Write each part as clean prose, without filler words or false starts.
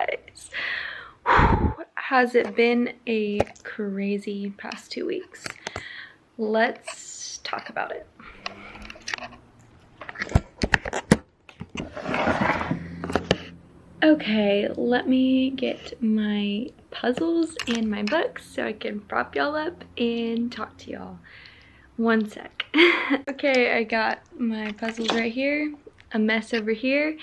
guys. Has it been a crazy past 2 weeks? Let's talk about it. Okay, let me get my puzzles and my books so I can prop y'all up and talk to y'all. One sec. Okay, I got my puzzles right here, a mess over here.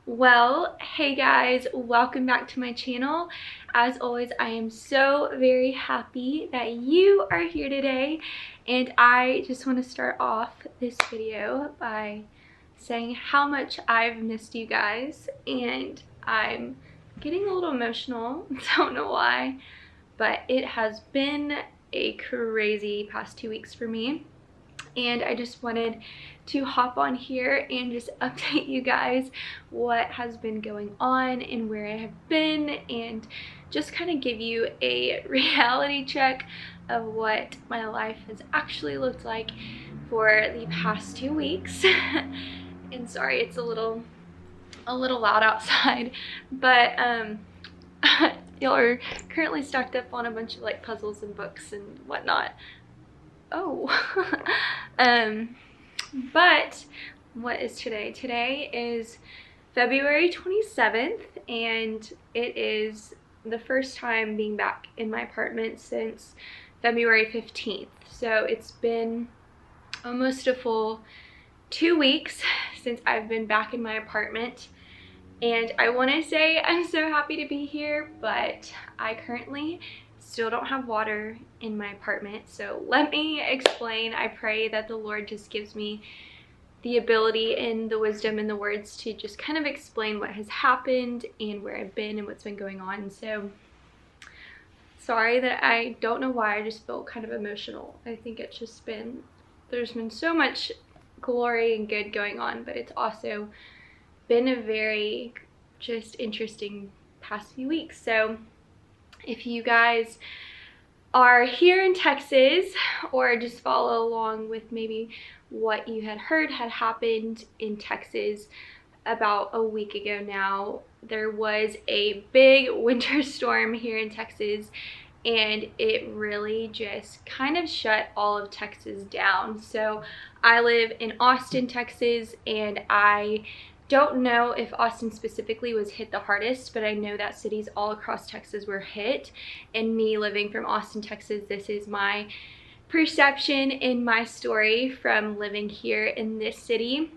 Well, hey guys, welcome back to my channel. As always, I am so very happy that you are here today, and I just want to start off this video by saying how much I've missed you guys, and I'm getting a little emotional. Don't know why, but it has been a crazy past 2 weeks for me. And I just wanted to hop on here and just update you guys what has been going on and where I have been, and just kind of give you a reality check of what my life has actually looked like for the past 2 weeks. And sorry, it's a little loud outside, but y'all are currently stacked up on a bunch of like puzzles and books and whatnot. Oh. But what is today? Today is February 27th, and it is the first time being back in my apartment since February 15th. So it's been almost a full 2 weeks since I've been back in my apartment. And I want to say I'm so happy to be here, but I currently still don't have water in my apartment. So let me explain. I pray that the Lord just gives me the ability and the wisdom and the words to just kind of explain what has happened and where I've been and what's been going on. So sorry that I don't know why, I just feel kind of emotional. I think it's just been, there's been so much glory and good going on, but it's also been a very just interesting past few weeks. So if you guys are here in Texas, or just follow along with maybe what you had heard had happened in Texas about a week ago now, there was a big winter storm here in Texas, and it really just kind of shut all of Texas down. So I live in Austin, Texas, and I don't know if Austin specifically was hit the hardest, but I know that cities all across Texas were hit. And me living from Austin, Texas, this is my perception and my story from living here in this city.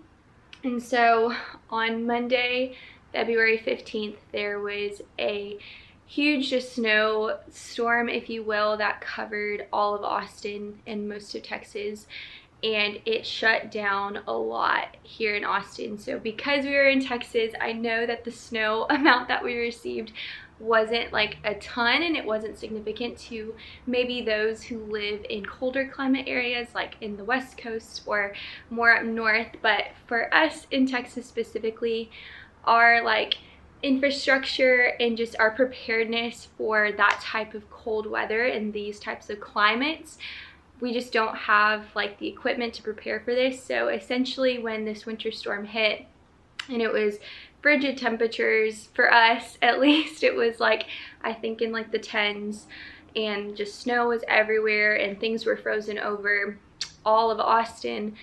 And so on Monday, February 15th, there was a huge just snow storm, if you will, that covered all of Austin and most of Texas. And it shut down a lot here in Austin. So because we were in Texas, I know that the snow amount that we received wasn't like a ton, and it wasn't significant to maybe those who live in colder climate areas like in the West Coast or more up north. But for us in Texas specifically, our like infrastructure and just our preparedness for that type of cold weather and these types of climates, we just don't have like the equipment to prepare for this. So essentially when this winter storm hit, and it was frigid temperatures for us, at least it was like, I think in like the 10s, and just snow was everywhere and things were frozen over. All of Austin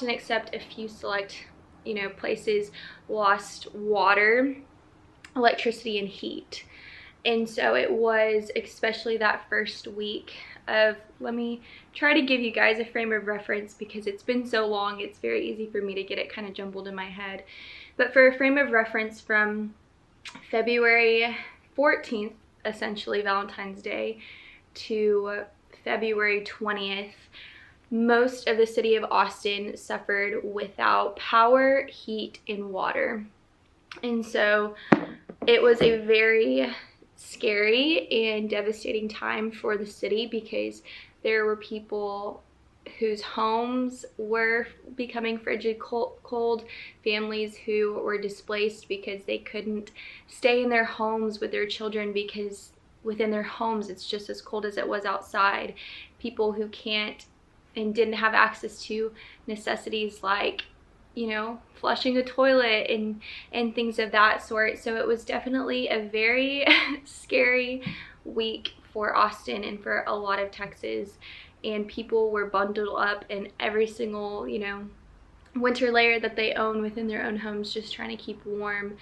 except a few select, places lost water, electricity, and heat. And so it was, especially that first week of, let me try to give you guys a frame of reference because it's been so long, it's very easy for me to get it kind of jumbled in my head. But for a frame of reference, from February 14th, essentially Valentine's Day, to February 20th, most of the city of Austin suffered without power, heat, and water. And so it was a very scary and devastating time for the city, because there were people whose homes were becoming frigid cold, families who were displaced because they couldn't stay in their homes with their children because within their homes it's just as cold as it was outside, people who can't and didn't have access to necessities like you know, flushing a toilet and things of that sort. So it was definitely a very scary week for Austin and for a lot of Texas, and people were bundled up in every single, you know, winter layer that they own within their own homes, just trying to keep warm.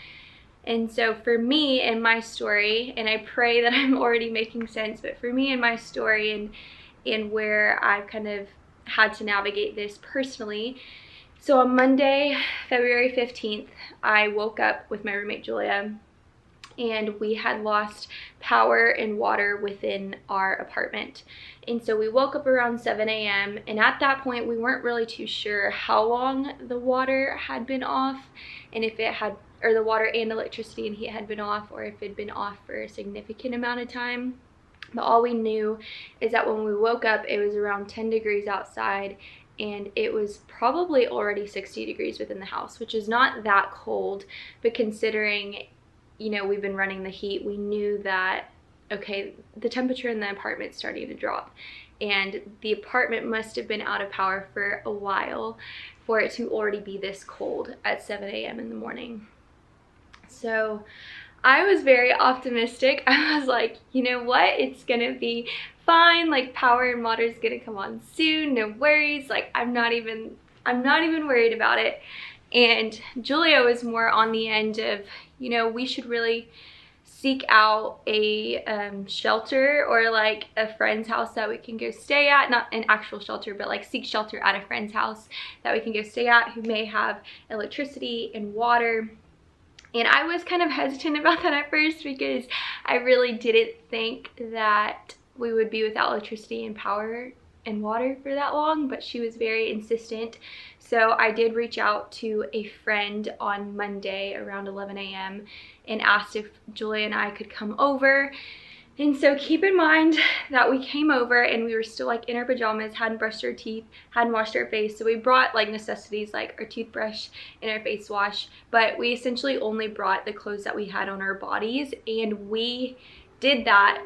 And so for me and my story, and I pray that I'm already making sense, but for me and my story and where I've kind of had to navigate this personally. So on Monday, February 15th, I woke up with my roommate Julia, and we had lost power and water within our apartment. And so we woke up around 7 a.m. and at that point we weren't really too sure how long the water had been off, and if it had, or the water and electricity and heat had been off, or if it had been off for a significant amount of time. But all we knew is that when we woke up, it was around 10 degrees outside, and it was probably already 60 degrees within the house, which is not that cold, but considering, you know, we've been running the heat, we knew that, okay, the temperature in the apartment starting to drop, and the apartment must have been out of power for a while for it to already be this cold at 7 a.m. in the morning. So I was very optimistic. I was like, you know what, it's gonna be fine, like power and water is gonna come on soon, no worries, like I'm not even worried about it. And Julia was more on the end of, you know, we should really seek out a shelter, or like a friend's house that we can go stay at, not an actual shelter, but like seek shelter at a friend's house that we can go stay at who may have electricity and water. And I was kind of hesitant about that at first because I really didn't think that we would be without electricity and power and water for that long, but she was very insistent. So I did reach out to a friend on Monday around 11 a.m. and asked if Julia and I could come over. And so keep in mind that we came over and we were still like in our pajamas, hadn't brushed our teeth, hadn't washed our face. So we brought like necessities like our toothbrush and our face wash, but we essentially only brought the clothes that we had on our bodies. And we did that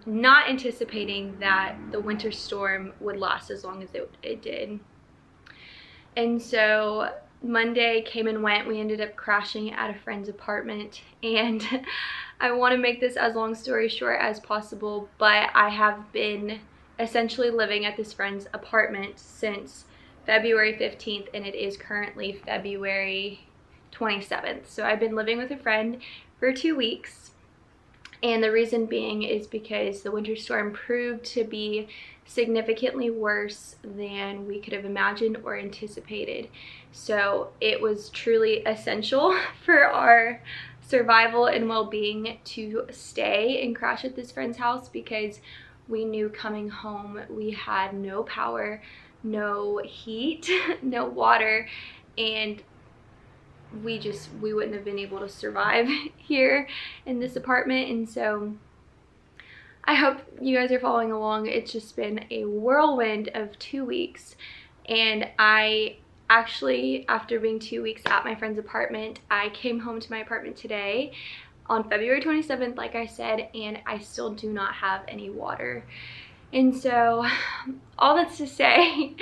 not anticipating that the winter storm would last as long as it did. And so Monday came and went. We ended up crashing at a friend's apartment, and I want to make this as long story short as possible, but I have been essentially living at this friend's apartment since February 15th, and it is currently February 27th. So I've been living with a friend for 2 weeks, and the reason being is because the winter storm proved to be significantly worse than we could have imagined or anticipated. So it was truly essential for our survival and well-being to stay and crash at this friend's house, because we knew coming home we had no power, no heat, no water, and we wouldn't have been able to survive here in this apartment. And so I hope you guys are following along. It's just been a whirlwind of 2 weeks, and I actually, after being 2 weeks at my friend's apartment, I came home to my apartment today on February 27th, like I said, and I still do not have any water. And so all that's to say,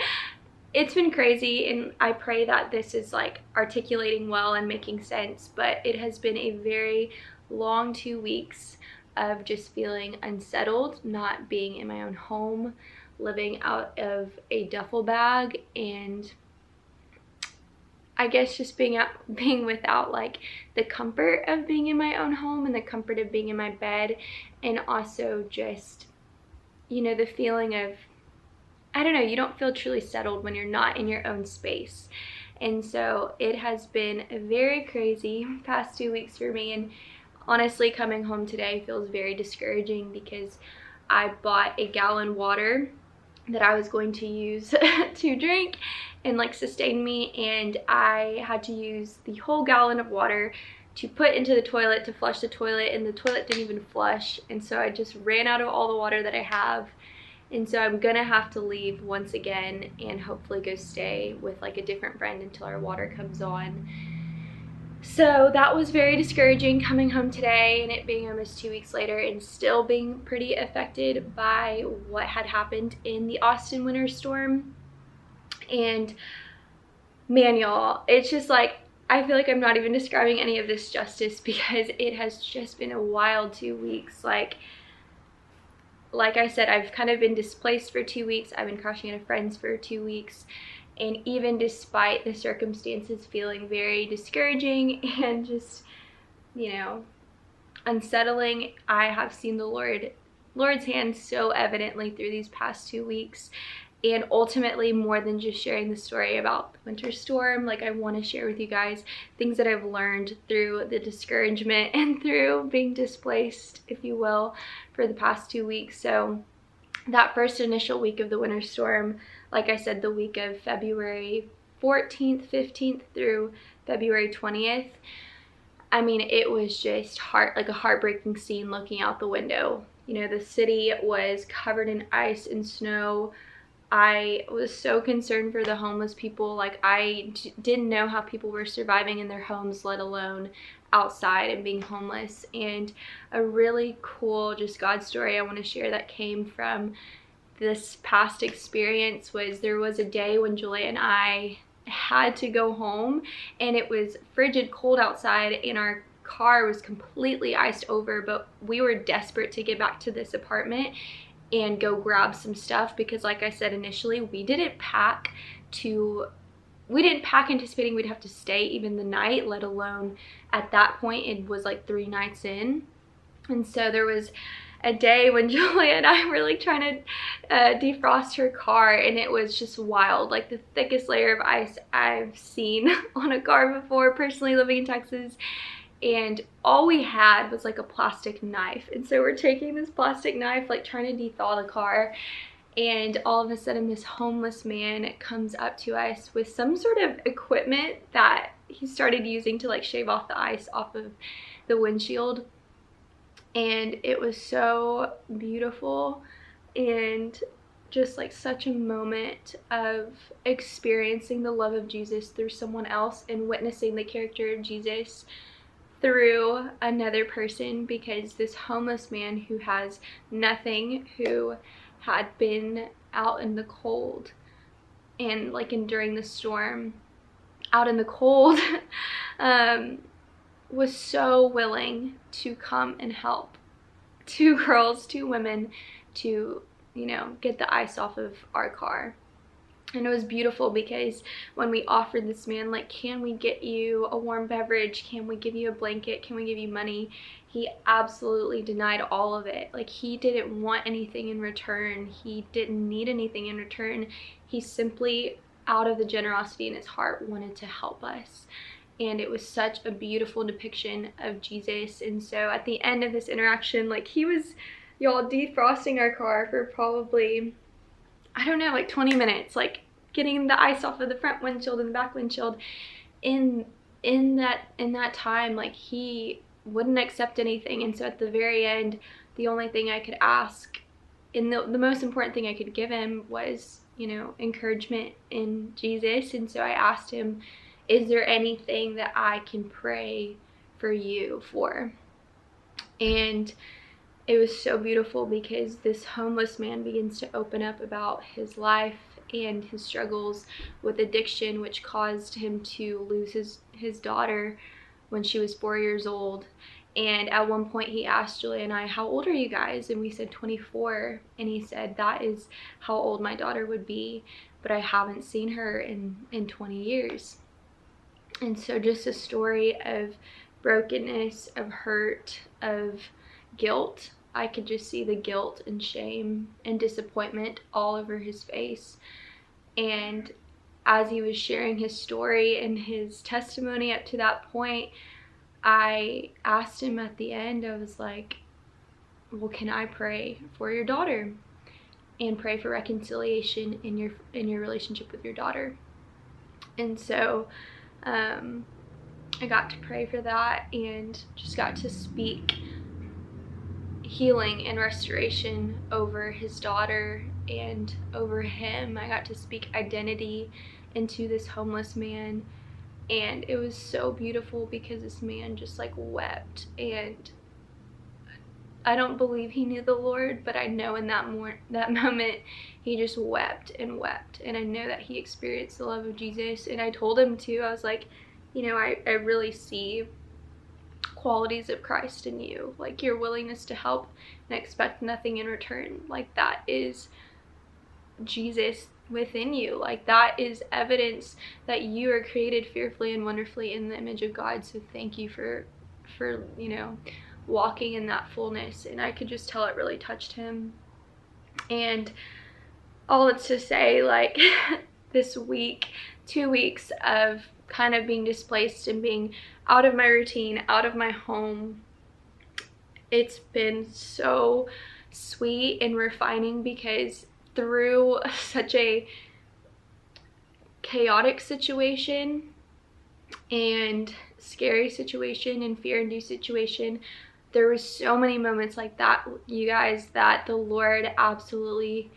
it's been crazy, and I pray that this is like articulating well and making sense, but it has been a very long 2 weeks of just feeling unsettled, not being in my own home, living out of a duffel bag, and I guess just being without like the comfort of being in my own home and the comfort of being in my bed, and also just, you know, the feeling of, I don't know, you don't feel truly settled when you're not in your own space. And so it has been a very crazy past 2 weeks for me, and honestly coming home today feels very discouraging because I bought a gallon water that I was going to use to drink and like sustain me, and I had to use the whole gallon of water to put into the toilet to flush the toilet, and the toilet didn't even flush, and so I just ran out of all the water that I have. And so I'm gonna have to leave once again and hopefully go stay with like a different friend until our water comes on. So that was very discouraging coming home today and it being almost 2 weeks later and still being pretty affected by what had happened in the Austin winter storm. And man, y'all, it's just like, I feel like I'm not even describing any of this justice because it has just been a wild 2 weeks. Like I said, I've kind of been displaced for 2 weeks. I've been crashing at a friend's for 2 weeks. And even despite the circumstances feeling very discouraging and just, you know, unsettling, I have seen the Lord's hand so evidently through these past 2 weeks. And ultimately, more than just sharing the story about the winter storm, like, I want to share with you guys things that I've learned through the discouragement and through being displaced, if you will, for the past 2 weeks. So that first initial week of the winter storm, like I said, the week of February 14th, 15th through February 20th, I mean, it was just like a heartbreaking scene looking out the window. You know, the city was covered in ice and snow. I was so concerned for the homeless people. Like, I didn't know how people were surviving in their homes, let alone outside and being homeless. And a really cool just God story I want to share that came from this past experience was there was a day when Julia and I had to go home, and it was frigid cold outside and our car was completely iced over, but we were desperate to get back to this apartment and go grab some stuff because, like I said initially, we didn't pack anticipating we'd have to stay even the night, let alone at that point it was like 3 nights in. And so there was a day when Julia and I were like trying to defrost her car, and it was just wild, like the thickest layer of ice I've seen on a car before, personally living in Texas. And all we had was like a plastic knife, and so we're taking this plastic knife, like trying to dethaw the car, and all of a sudden this homeless man comes up to us with some sort of equipment that he started using to like shave off the ice off of the windshield. And it was so beautiful and just like such a moment of experiencing the love of Jesus through someone else and witnessing the character of Jesus through another person, because this homeless man who has nothing, who had been out in the cold and like enduring the storm out in the cold, was so willing to come and help 2 women to, you know, get the ice off of our car. And it was beautiful because when we offered this man, like, can we get you a warm beverage? Can we give you a blanket? Can we give you money? He absolutely denied all of it. Like, he didn't want anything in return. He didn't need anything in return. He simply, out of the generosity in his heart, wanted to help us. And it was such a beautiful depiction of Jesus. And so at the end of this interaction, like, he was, y'all, defrosting our car for probably, I don't know, like 20 minutes, like getting the ice off of the front windshield and the back windshield. In that time, like, he wouldn't accept anything. And so at the very end, the only thing I could ask, and the most important thing I could give him was, you know, encouragement in Jesus. And so I asked him, is there anything that I can pray for you for? And it was so beautiful because this homeless man begins to open up about his life and his struggles with addiction, which caused him to lose his daughter when she was 4 years old. And at one point he asked Julia and I, how old are you guys? And we said 24. And he said, that is how old my daughter would be, but I haven't seen her in 20 years. And so just a story of brokenness, of hurt, of guilt. I could just see the guilt and shame and disappointment all over his face. And as he was sharing his story and his testimony up to that point, I asked him at the end, I was like, well, can I pray for your daughter and pray for reconciliation in your relationship with your daughter? And so I got to pray for that and just got to speak healing and restoration over his daughter and over him. I got to speak identity into this homeless man, and it was so beautiful because this man just like wept, and I don't believe he knew the Lord, but I know in that moment he just wept and wept, and I know that he experienced the love of Jesus. And I told him too, I was like, you know, I really see qualities of Christ in you, like your willingness to help and expect nothing in return. Like that is Jesus within you. Like that is evidence that you are created fearfully and wonderfully in the image of God. So thank you for you know, walking in that fullness. And I could just tell it really touched him. And all it's to say, like this week, 2 weeks of kind of being displaced and being out of my routine, out of my home, it's been so sweet and refining, because through such a chaotic situation and scary situation and fear-induced situation, there were so many moments like that, you guys, that the Lord absolutely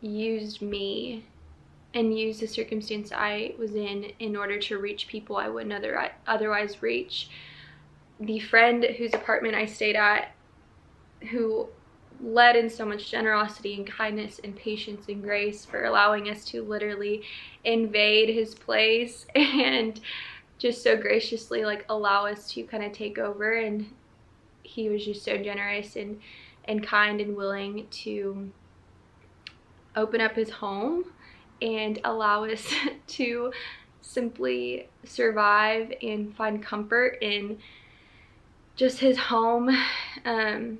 used me and used the circumstance I was in order to reach people I wouldn't otherwise reach. The friend whose apartment I stayed at, who led in so much generosity and kindness and patience and grace for allowing us to literally invade his place and just so graciously like allow us to kind of take over. And he was just so generous and kind and willing to open up his home and allow us to simply survive and find comfort in just his home. And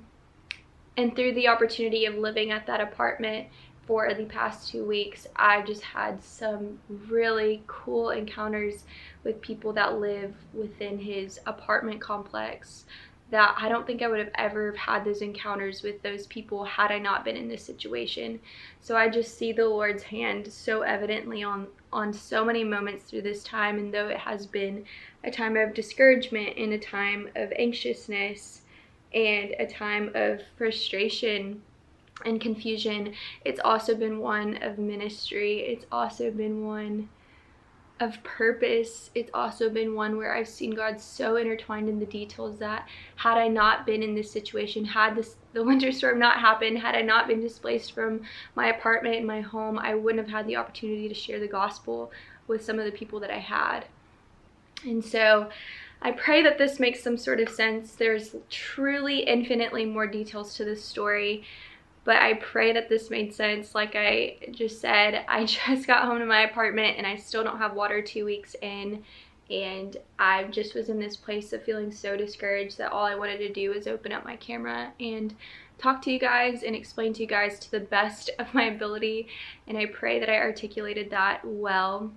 through the opportunity of living at that apartment for the past 2 weeks, I just had some really cool encounters with people that live within his apartment complex that I don't think I would have ever had those encounters with those people had I not been in this situation. So I just see the Lord's hand so evidently on so many moments through this time. And though it has been a time of discouragement and a time of anxiousness and a time of frustration and confusion, it's also been one of ministry. It's also been one of purpose. It's also been one where I've seen God so intertwined in the details that had I not been in this situation, had the winter storm not happened, had I not been displaced from my apartment and my home, I wouldn't have had the opportunity to share the gospel with some of the people that I had. And so I pray that this makes some sort of sense. There's truly infinitely more details to this story, but I pray that this made sense. Like I just said, I just got home to my apartment and I still don't have water 2 weeks in, and I just was in this place of feeling so discouraged that all I wanted to do was open up my camera and talk to you guys and explain to you guys to the best of my ability, and I pray that I articulated that well.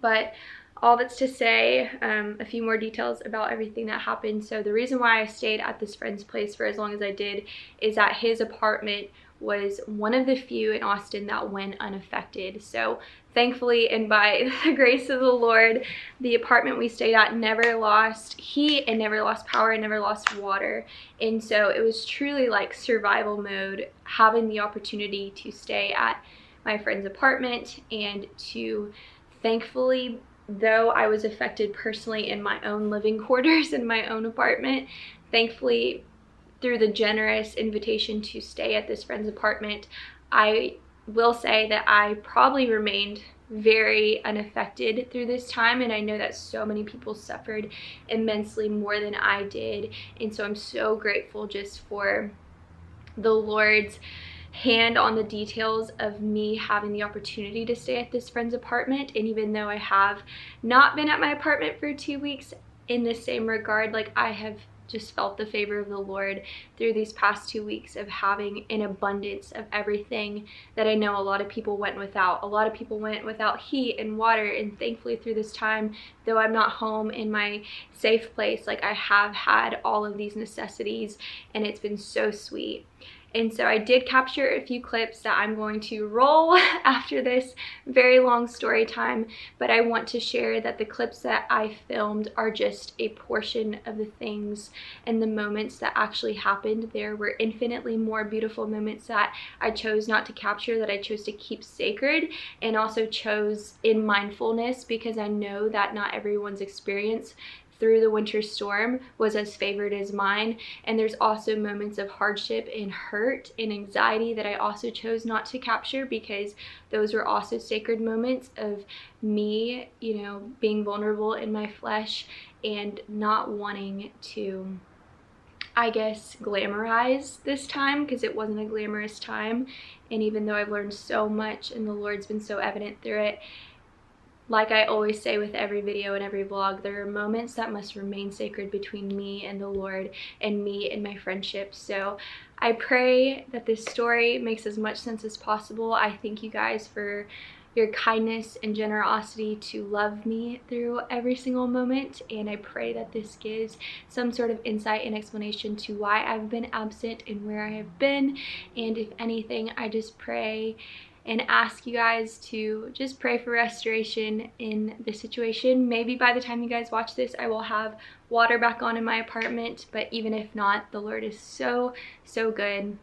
But all that's to say, a few more details about everything that happened. So the reason why I stayed at this friend's place for as long as I did is that his apartment was one of the few in Austin that went unaffected. So thankfully, and by the grace of the Lord, the apartment we stayed at never lost heat and never lost power and never lost water. And so it was truly like survival mode, having the opportunity to stay at my friend's apartment and to thankfully, though I was affected personally in my own living quarters in my own apartment, thankfully through the generous invitation to stay at this friend's apartment, I will say that I probably remained very unaffected through this time. And I know that so many people suffered immensely more than I did. And so I'm so grateful just for the Lord's hand on the details of me having the opportunity to stay at this friend's apartment. And even though I have not been at my apartment for 2 weeks, in the same regard, like I have just felt the favor of the Lord through these past 2 weeks of having an abundance of everything that I know a lot of people went without. A lot of people went without heat and water, and thankfully through this time, though I'm not home in my safe place, like I have had all of these necessities, and it's been so sweet. And so I did capture a few clips that I'm going to roll after this very long story time, but I want to share that the clips that I filmed are just a portion of the things and the moments that actually happened. There were infinitely more beautiful moments that I chose not to capture, that I chose to keep sacred, and also chose in mindfulness, because I know that not everyone's experience through the winter storm was as favored as mine. And there's also moments of hardship and hurt and anxiety that I also chose not to capture, because those were also sacred moments of me, you know, being vulnerable in my flesh and not wanting to, I guess, glamorize this time, because it wasn't a glamorous time. And even though I've learned so much and the Lord's been so evident through it, like I always say with every video and every vlog, there are moments that must remain sacred between me and the Lord and me and my friendships. So I pray that this story makes as much sense as possible. I thank you guys for your kindness and generosity to love me through every single moment, and I pray that this gives some sort of insight and explanation to why I've been absent and where I have been. And if anything, I just pray and ask you guys to just pray for restoration in this situation. Maybe by the time you guys watch this, I will have water back on in my apartment, but even if not, the Lord is so, so good.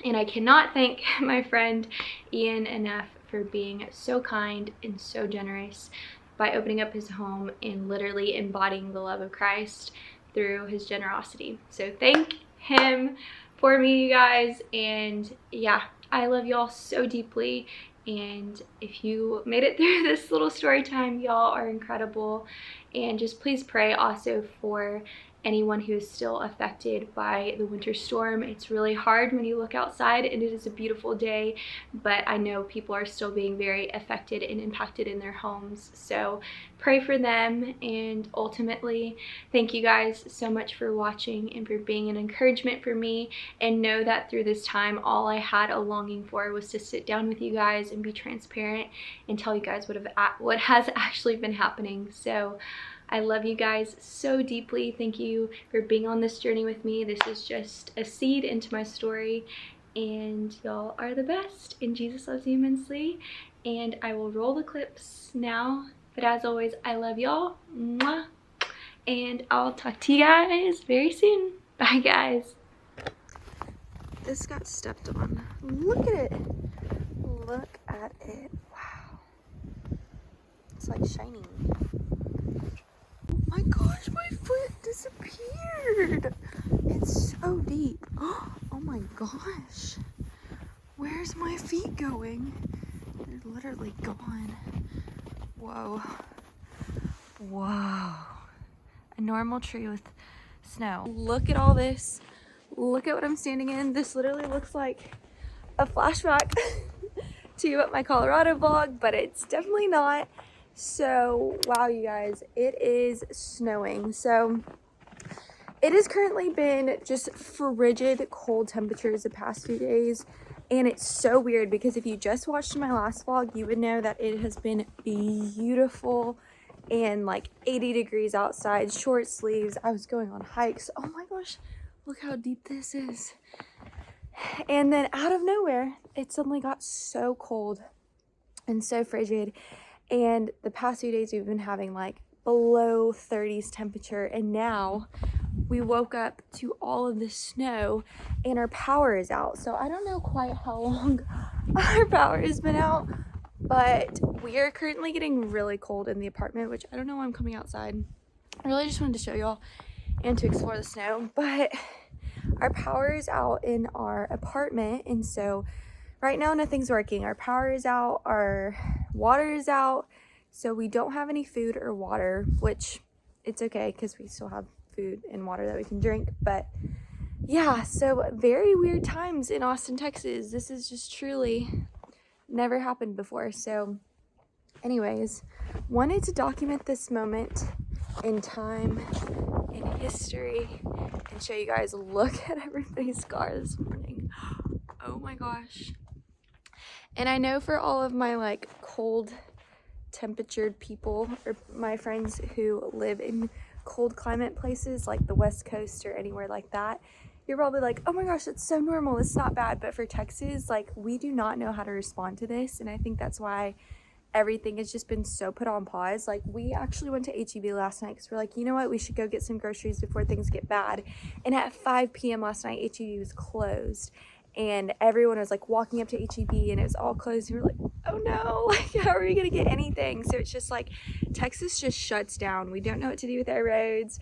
And I cannot thank my friend Ian enough for being so kind and so generous by opening up his home and literally embodying the love of Christ through his generosity. So thank him for me, you guys. And yeah, I love y'all so deeply, and if you made it through this little story time, y'all are incredible. And just please pray also for anyone who is still affected by the winter storm. It's really hard when you look outside and it is a beautiful day, but I know people are still being very affected and impacted in their homes. So pray for them, and ultimately, thank you guys so much for watching and for being an encouragement for me. And know that through this time, all I had a longing for was to sit down with you guys and be transparent and tell you guys what has actually been happening. So I love you guys so deeply. Thank you for being on this journey with me. This is just a seed into my story, and y'all are the best, and Jesus loves you immensely. And I will roll the clips now, but as always, I love y'all. Mwah. And I'll talk to you guys very soon. Bye, guys. This got stepped on. Look at it. Look at it. Wow. It's like shining. Oh my gosh, my foot disappeared. It's so deep. Oh my gosh. Where's my feet going? They're literally gone. Whoa. Whoa. A normal tree with snow. Look at all this. Look at what I'm standing in. This literally looks like a flashback to my Colorado vlog, but it's definitely not. So wow, you guys, it is snowing. So it has currently been just frigid cold temperatures the past few days, and it's so weird because if you just watched my last vlog, you would know that it has been beautiful and like 80 degrees outside, short sleeves. I was going on hikes. Oh my gosh, look how deep this is. And then out of nowhere, it suddenly got so cold and so frigid. And the past few days we've been having like below 30s temperature, and now we woke up to all of the snow and our power is out. So I don't know quite how long our power has been out, but we are currently getting really cold in the apartment, which I don't know why I'm coming outside. I really just wanted to show y'all and to explore the snow, but our power is out in our apartment, and so right now nothing's working. Our power is out, our water is out, so we don't have any food or water, which it's okay because we still have food and water that we can drink. But yeah, so very weird times in Austin, Texas. This is just truly never happened before. So anyways, wanted to document this moment in time, in history, and show you guys. Look at everybody's car this morning. Oh my gosh. And I know for all of my like cold temperatured people, or my friends who live in cold climate places like the West Coast or anywhere like that, you're probably like, oh my gosh, it's so normal, it's not bad. But for Texas, like, we do not know how to respond to this, and I think that's why everything has just been so put on pause. Like, we actually went to HEB last night because we're like, you know what, we should go get some groceries before things get bad. And at 5 p.m. last night, HEB was closed, and everyone was like walking up to HEB and it was all closed. And we were like, oh no, like how are we gonna get anything? So it's just like Texas just shuts down. We don't know what to do with our roads.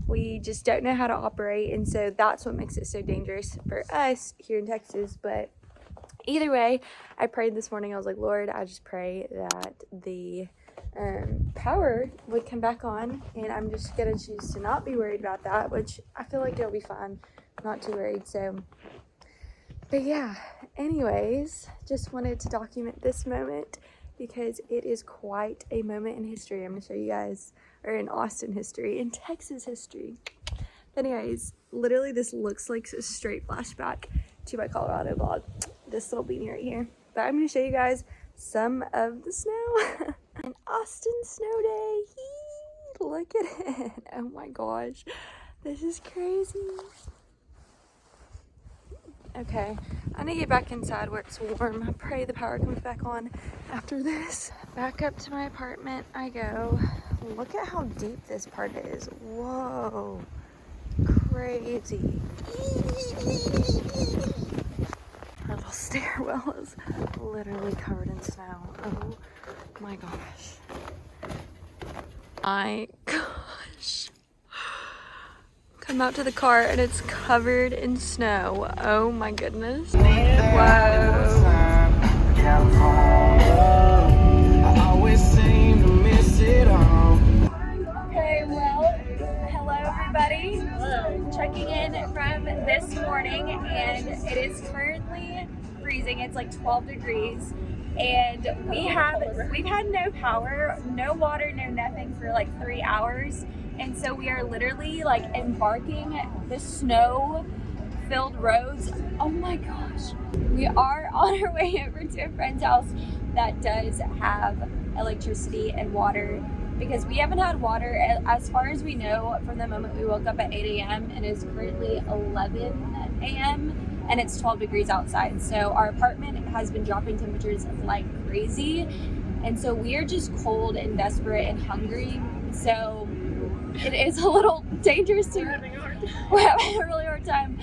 We just don't know how to operate, and so that's what makes it so dangerous for us here in Texas. But either way, I prayed this morning. I was like, Lord, I just pray that the power would come back on, and I'm just gonna choose to not be worried about that, which I feel like it'll be fine. I'm not too worried. So but yeah, anyways, just wanted to document this moment because it is quite a moment in history. I'm gonna show you guys, or in Austin history, in Texas history. But anyways, literally this looks like a straight flashback to my Colorado vlog, this little beanie right here. But I'm gonna show you guys some of the snow. An Austin snow day. Look at it. Oh my gosh, this is crazy. Okay, I need to get back inside where it's warm. I pray the power comes back on after this. Back up to my apartment I go. Look at how deep this part is. Whoa, crazy. Our little stairwell is literally covered in snow. Oh my gosh. My gosh. Come out to the car and it's covered in snow. Oh my goodness. Whoa. Okay, well, hello everybody. Hello. Checking in from this morning, and it is currently freezing. It's like 12 degrees. And we've had no power, no water, no nothing for like 3 hours. And so we are literally like embarking the snow filled roads. Oh my gosh. We are on our way over to a friend's house that does have electricity and water, because we haven't had water as far as we know from the moment we woke up at 8 a.m. and it's currently 11 a.m. and it's 12 degrees outside. So our apartment has been dropping temperatures like crazy. And so we are just cold and desperate and hungry. So it is a little dangerous to, we're having a really hard time.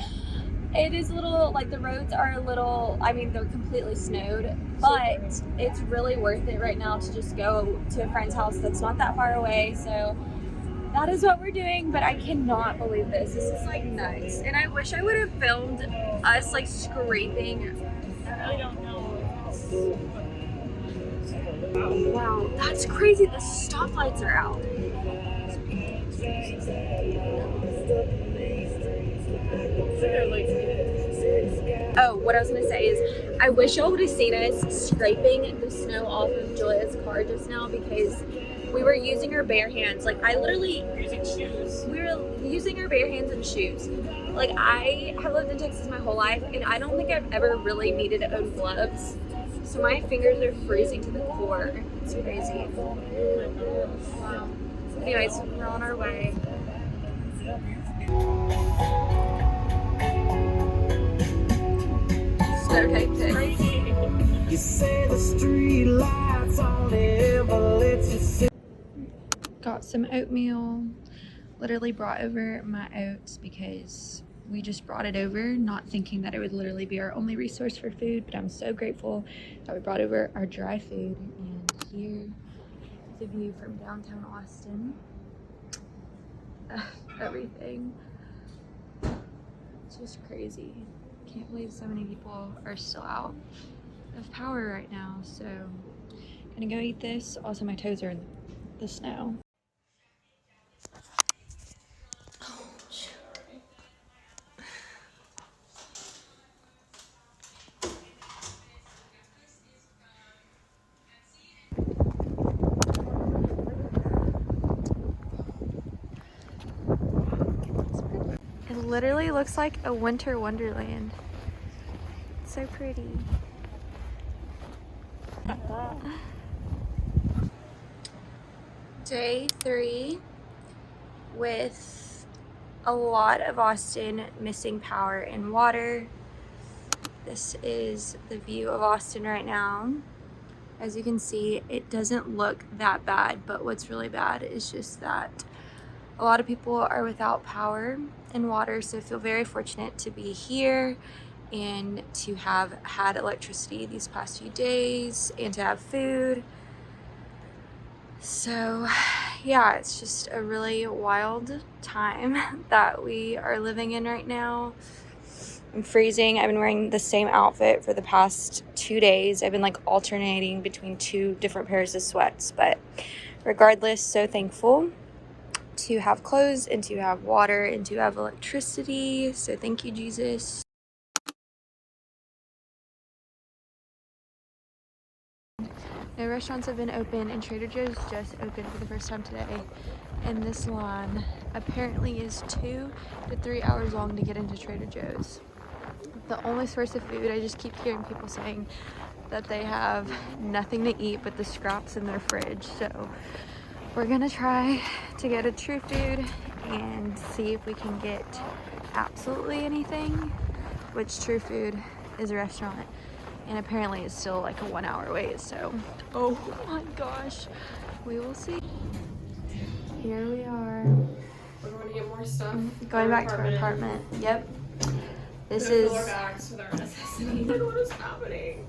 It is a little, like the roads are a little, I mean, they're completely snowed, but it's really worth it right now to just go to a friend's house that's not that far away. So that is what we're doing, but I cannot believe this. This is like nuts. And I wish I would have filmed us like scraping. I really don't know. Wow, that's crazy. The stoplights are out. Oh, what I was gonna say is, I wish y'all would have seen us scraping the snow off of Julia's car just now, because we were using our bare hands. Like I literally, we were using our bare hands and shoes. Like I have lived in Texas my whole life, and I don't think I've ever really needed to own gloves. So my fingers are freezing to the core. It's crazy. Wow. Anyways, we're on our way. Snow tape. You say the street lights only ever let you see. Got some oatmeal. Literally brought over my oats because we just brought it over, not thinking that it would literally be our only resource for food, but I'm so grateful that we brought over our dry food. And here is a view from downtown Austin. Everything. It's just crazy. Can't believe so many people are still out of power right now. So gonna go eat this. Also my toes are in the snow. It literally looks like a winter wonderland. It's so pretty. Day 3 with a lot of Austin missing power and water. This is the view of Austin right now. As you can see, it doesn't look that bad, but what's really bad is just that a lot of people are without power and water, so I feel very fortunate to be here and to have had electricity these past few days and to have food. So yeah, it's just a really wild time that we are living in right now. I'm freezing. I've been wearing the same outfit for the past 2 days. I've been like alternating between 2 different pairs of sweats, but regardless, so thankful to have clothes and to have water and to have electricity. So thank you, Jesus. No restaurants have been open, and Trader Joe's just opened for the first time today. And this line apparently is 2 to 3 hours long to get into Trader Joe's. The only source of food, I just keep hearing people saying that they have nothing to eat but the scraps in their fridge. So we're gonna try to go to True Food and see if we can get absolutely anything, which True Food is a restaurant. And apparently it's still like a 1 hour wait, so oh my gosh, we will see. Here we are. We're going to get more stuff. Going back to our apartment. Yep. This is. Fill our bags with our necessities. Like, what is happening?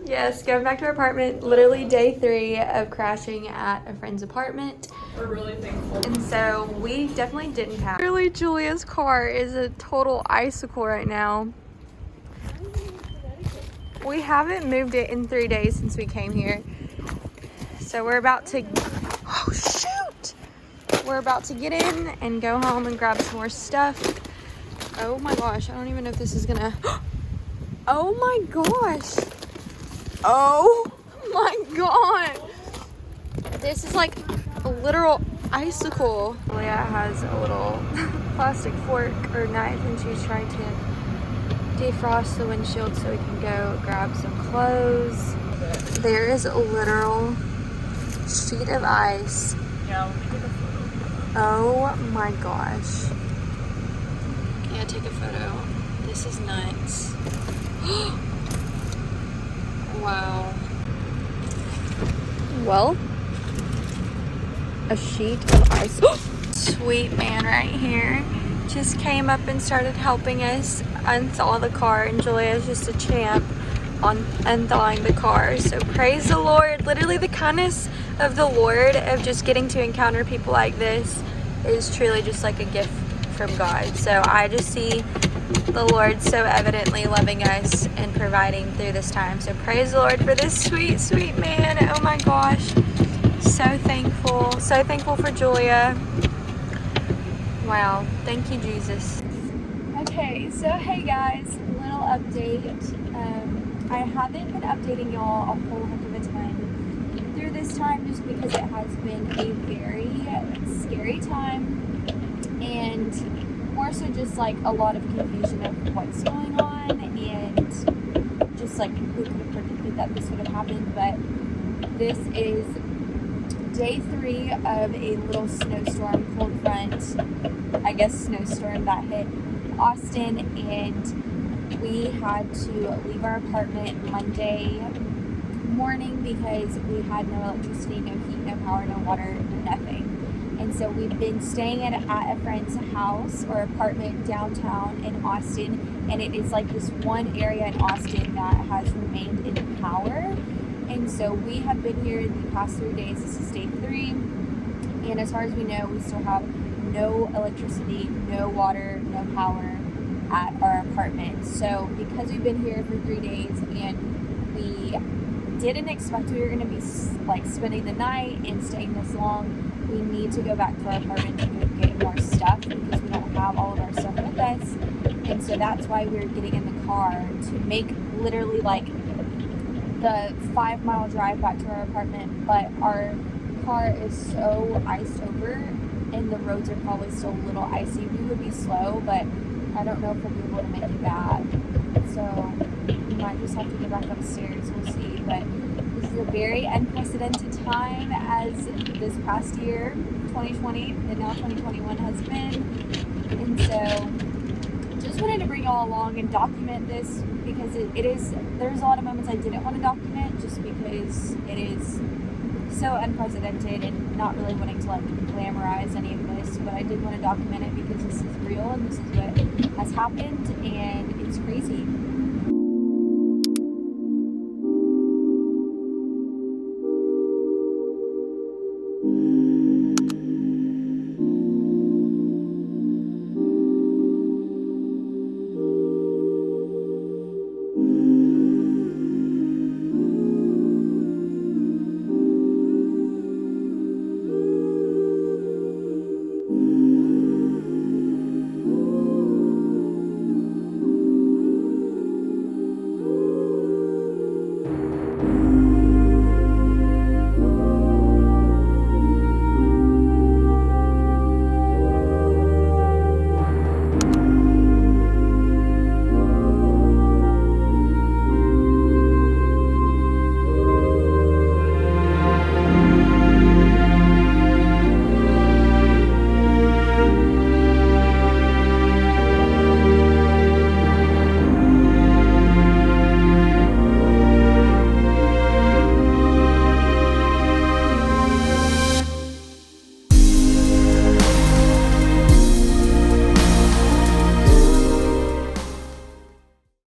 Yes, going back to our apartment. Literally day 3 of crashing at a friend's apartment. We're really thankful. And so we definitely didn't have. Really, Julia's car is a total icicle right now. We haven't moved it in 3 days since we came here. So we're about to, oh shoot! We're about to get in and go home and grab some more stuff. Oh my gosh, I don't even know if this is gonna, oh my gosh. Oh my god. This is like a literal icicle. Leah has a little plastic fork or knife and she's trying to defrost the windshield so we can go grab some clothes. There is a literal sheet of ice. Yeah, let me take a photo. Oh my gosh. Yeah, take a photo. This is nuts. Wow. Well, a sheet of ice. Sweet man right here just came up and started helping us unthaw the car, and Julia's just a champ on unthawing the car. So praise the Lord. Literally the kindness of the Lord of just getting to encounter people like this is truly just like a gift from God. So I just see the Lord so evidently loving us and providing through this time. So praise the Lord for this sweet, sweet man. Oh my gosh. So thankful. So thankful for Julia. Wow. Thank you, Jesus. Okay, so hey guys, little update. I haven't been updating y'all a whole heck of a ton through this time just because it has been a very scary time and more so just like a lot of confusion of what's going on and just like who could have predicted that this would have happened. But this is day 3 of a little snowstorm, cold front, I guess snowstorm that hit Austin, and we had to leave our apartment Monday morning because we had no electricity, no heat, no power, no water, nothing. And so we've been staying at a friend's house or apartment downtown in Austin, and it is like this one area in Austin that has remained in power. And so we have been here the past 3 days. This is day 3, and as far as we know, we still have no electricity, no water, no power at our apartment. So because we've been here for 3 days and we didn't expect we were going to be like spending the night and staying this long, we need to go back to our apartment to get more stuff because we don't have all of our stuff with us. And so that's why we're getting in the car to make literally like the 5-mile drive back to our apartment. But our car is so iced over and the roads are probably still a little icy. We would be slow, but I don't know if we'll be able to make it back. So we might just have to go back upstairs. We'll see. But this is a very unprecedented time as this past year, 2020, and now 2021 has been. And so just wanted to bring y'all along and document this because there's a lot of moments I didn't want to document just because it is so unprecedented and not really wanting to like glamorize any of this, but I did want to document it because this is real and this is what has happened, and it's crazy.